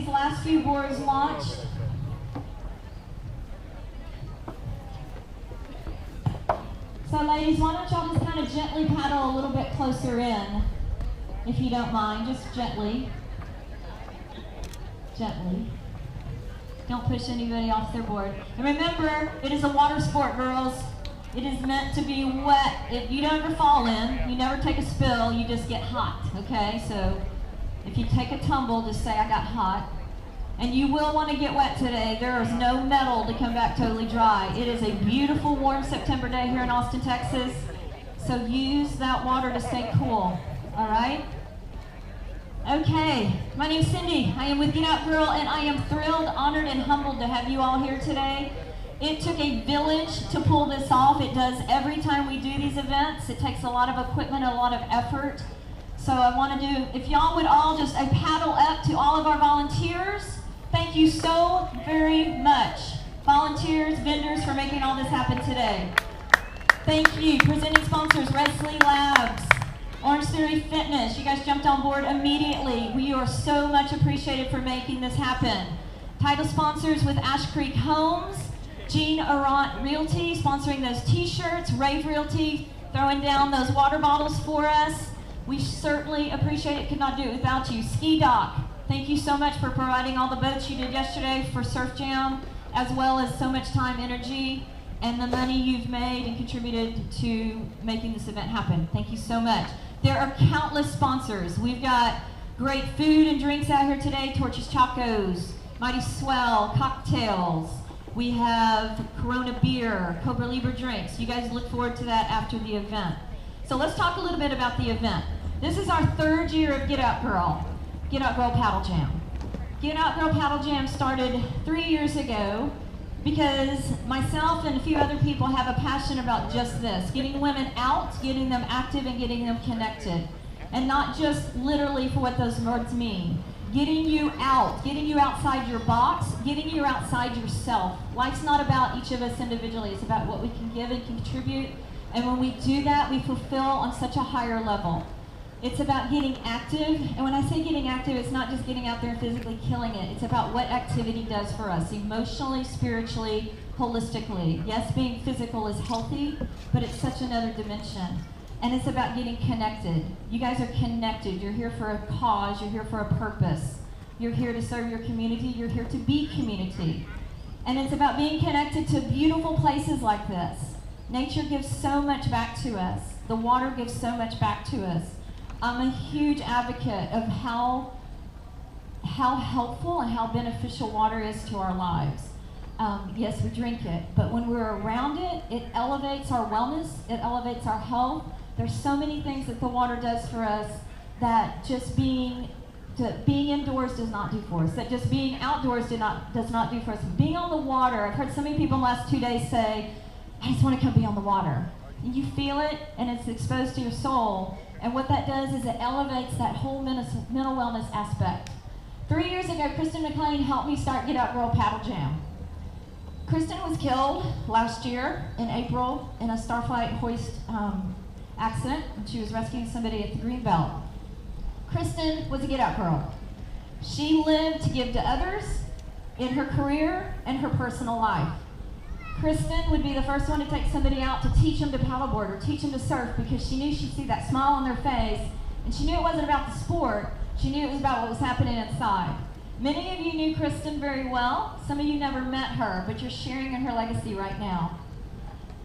these last few boards launched. So ladies, why don't y'all just kind of gently paddle a little bit closer in, if you don't mind, just gently. Gently. Don't push anybody off their board. And remember, it is a water sport, girls. It is meant to be wet. If you don't ever fall in, you never take a spill, you just get hot, okay? So if you take a tumble, just say, I got hot. And you will want to get wet today. There is no metal to come back totally dry. It is a beautiful, warm September day here in Austin, Texas. So use that water to stay cool, all right? Okay, my name's Cindy. I am with Get Out Girl, and I am thrilled, honored, and humbled to have you all here today. It took a village to pull this off. It does every time we do these events. It takes a lot of equipment, a lot of effort. So I want to do, if y'all would all just paddle up to all of our volunteers. Thank you so very much. Volunteers, vendors, for making all this happen today. Thank you. Presenting sponsors, Wesley Labs, Orange Theory Fitness. You guys jumped on board immediately. We are so much appreciated for making this happen. Title sponsors with Ash Creek Homes, Jean Arant Realty, sponsoring those t-shirts, Rave Realty, throwing down those water bottles for us. We certainly appreciate it. Could not do it without you. Ski Dock. Thank you so much for providing all the boats you did yesterday for Surf Jam, as well as so much time, energy, and the money you've made and contributed to making this event happen. Thank you so much. There are countless sponsors. We've got great food and drinks out here today. Torches Chacos, Mighty Swell, cocktails. We have Corona beer, Cobra Libre drinks. You guys look forward to that after the event. So let's talk a little bit about the event. This is our third year of Get Out Girl. Get Out Girl Paddle Jam. Get Out Girl Paddle Jam started 3 years ago because myself and a few other people have a passion about just this, getting women out, getting them active, and getting them connected. And not just literally for what those words mean. Getting you out, getting you outside your box, getting you outside yourself. Life's not about each of us individually, it's about what we can give and contribute. And when we do that, we fulfill on such a higher level. It's about getting active, and when I say getting active, it's not just getting out there and physically killing it. It's about what activity does for us, emotionally, spiritually, holistically. Yes, being physical is healthy, but it's such another dimension. And it's about getting connected. You guys are connected. You're here for a cause. You're here for a purpose. You're here to serve your community. You're here to be community. And it's about being connected to beautiful places like this. Nature gives so much back to us. The water gives so much back to us. I'm a huge advocate of how helpful and how beneficial water is to our lives. Yes, we drink it, but when we're around it, it elevates our wellness, it elevates our health. There's so many things that the water does for us that just being indoors does not do for us, that just being outdoors does not do for us. Being on the water, I've heard so many people in the last 2 days say, I just want to come be on the water. And you feel it, and it's exposed to your soul. And what that does is it elevates that whole mental wellness aspect. 3 years ago, Kristin McLain helped me start Get Out Girl Paddle Jam. Kristin was killed last year in April in a Starflight hoist accident when she was rescuing somebody at the Greenbelt. Kristin was a Get Out Girl. She lived to give to others in her career and her personal life. Kristin would be the first one to take somebody out to teach them to paddleboard or teach them to surf because she knew she'd see that smile on their face, and she knew it wasn't about the sport, she knew it was about what was happening inside. Many of you knew Kristin very well. Some of you never met her, but you're sharing in her legacy right now.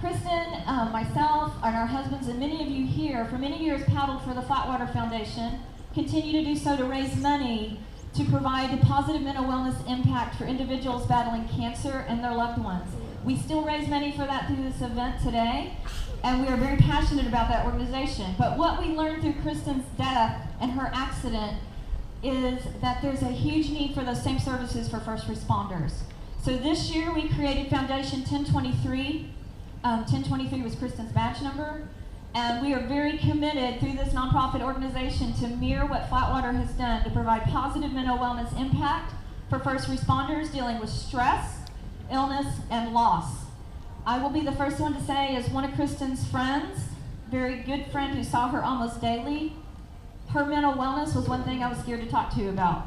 Kristin, myself, and our husbands, and many of you here, for many years paddled for the Flatwater Foundation, continue to do so to raise money to provide a positive mental wellness impact for individuals battling cancer and their loved ones. We still raise money for that through this event today, and we are very passionate about that organization. But what we learned through Kristin's death and her accident is that there's a huge need for those same services for first responders. So this year we created Foundation 1023. 1023 was Kristin's badge number, and we are very committed through this nonprofit organization to mirror what Flatwater has done to provide positive mental wellness impact for first responders dealing with stress, illness, and loss. I will be the first one to say, as one of Kristin's friends, very good friend who saw her almost daily, her mental wellness was one thing I was scared to talk to you about.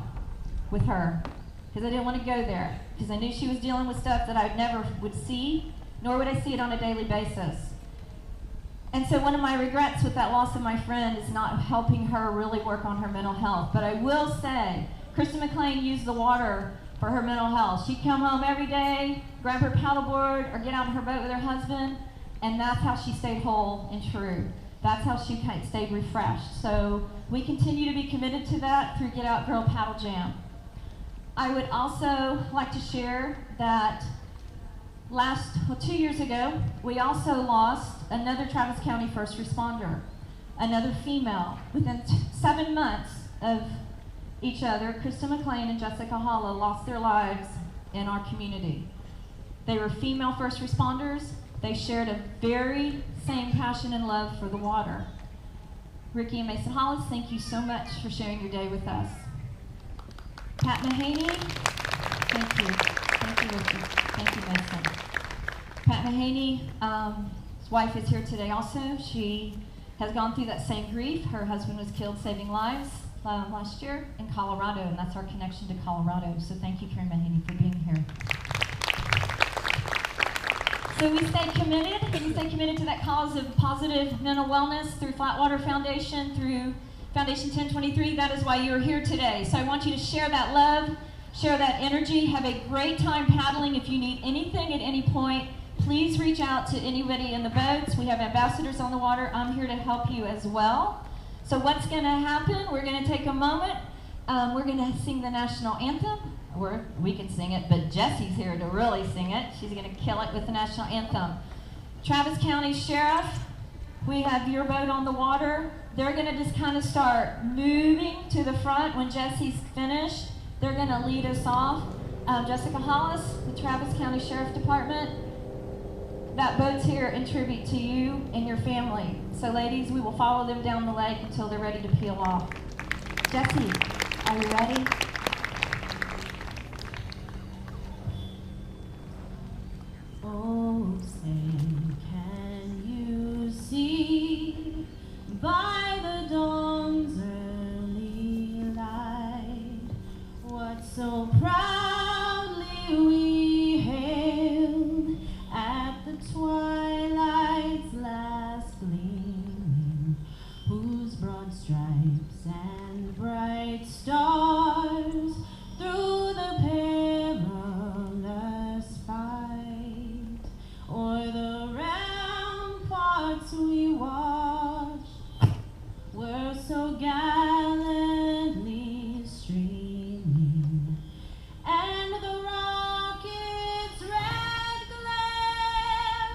with her because I didn't want to go there because I knew she was dealing with stuff that I never would see, nor would I see it on a daily basis. And so one of my regrets with that loss of my friend is not helping her really work on her mental health. But I will say, Kristin McLain used the water for her mental health. She'd come home every day, grab her paddleboard, or get out on her boat with her husband, and that's how she stayed whole and true. That's how she stayed refreshed. So we continue to be committed to that through Get Out Girl Paddle Jam. I would also like to share that 2 years ago, we also lost another Travis County first responder, another female. Within 7 months of each other, Kristin McLain and Jessica Hollow lost their lives in our community. They were female first responders. They shared a very same passion and love for the water. Ricky and Mason Hollis, thank you so much for sharing your day with us. Pat Mahaney, thank you. Thank you, Ricky. Thank you, Mason. Pat Mahaney, his wife is here today also. She has gone through that same grief. Her husband was killed saving lives last year in Colorado, and that's our connection to Colorado. So thank you, Karen Mahaney, for being here. So we stay committed. We stay committed to that cause of positive mental wellness through Flatwater Foundation, through Foundation 1023. That is why you are here today. So I want you to share that love, share that energy, have a great time paddling. If you need anything at any point, please reach out to anybody in the boats. We have ambassadors on the water. I'm here to help you as well. So what's going to happen? We're going to take a moment. We're going to sing the national anthem. We can sing it, but Jessie's here to really sing it. She's going to kill it with the national anthem. Travis County Sheriff, we have your boat on the water. They're going to just kind of start moving to the front when Jessie's finished. They're going to lead us off. Jessica Hollis, the Travis County Sheriff Department. That boat's here in tribute to you and your family. So ladies, we will follow them down the lake until they're ready to peel off. Jessie, are you ready? Oh, say, can you see by the dawn's early light what so proudly we hailed at the twilight's last gleaming, whose broad stripes and bright stars through the perilous fight o'er the ramparts we watched were so gallantly streaming, and the rocket's red glare,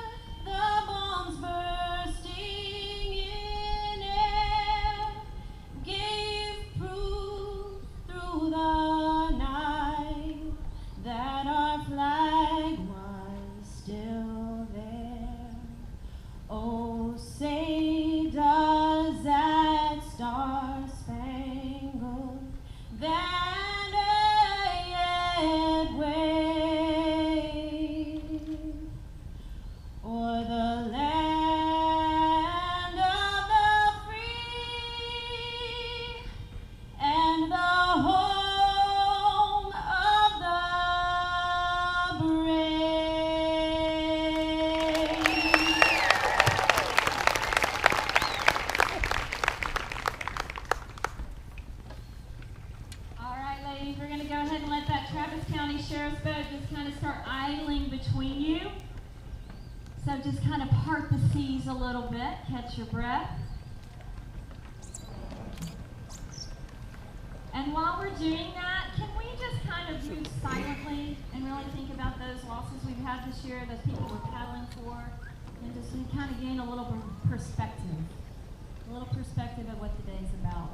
the bombs bursting in air, gave proof through the night that our flag was still there. Oh, say does that star-spangled banner yet wave o'er the land of the free and the home of the brave. All right, ladies, we're going to go ahead and let that Travis County Sheriff's boat just kind of start idling between you. So just kind of part the seas a little bit, catch your breath. And while we're doing that, can we just kind of move silently and really think about those losses we've had this year, those people we're paddling for, and just kind of gain a little perspective of what the day's about.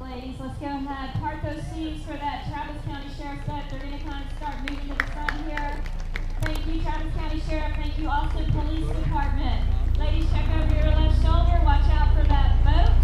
Ladies, let's go ahead, part those seas for that Travis County Sheriff's boat. They're going to kind of start moving to the front here. Thank you, Travis County Sheriff. Thank you, Austin Police Department. Ladies, check over your left shoulder. Watch out for that boat.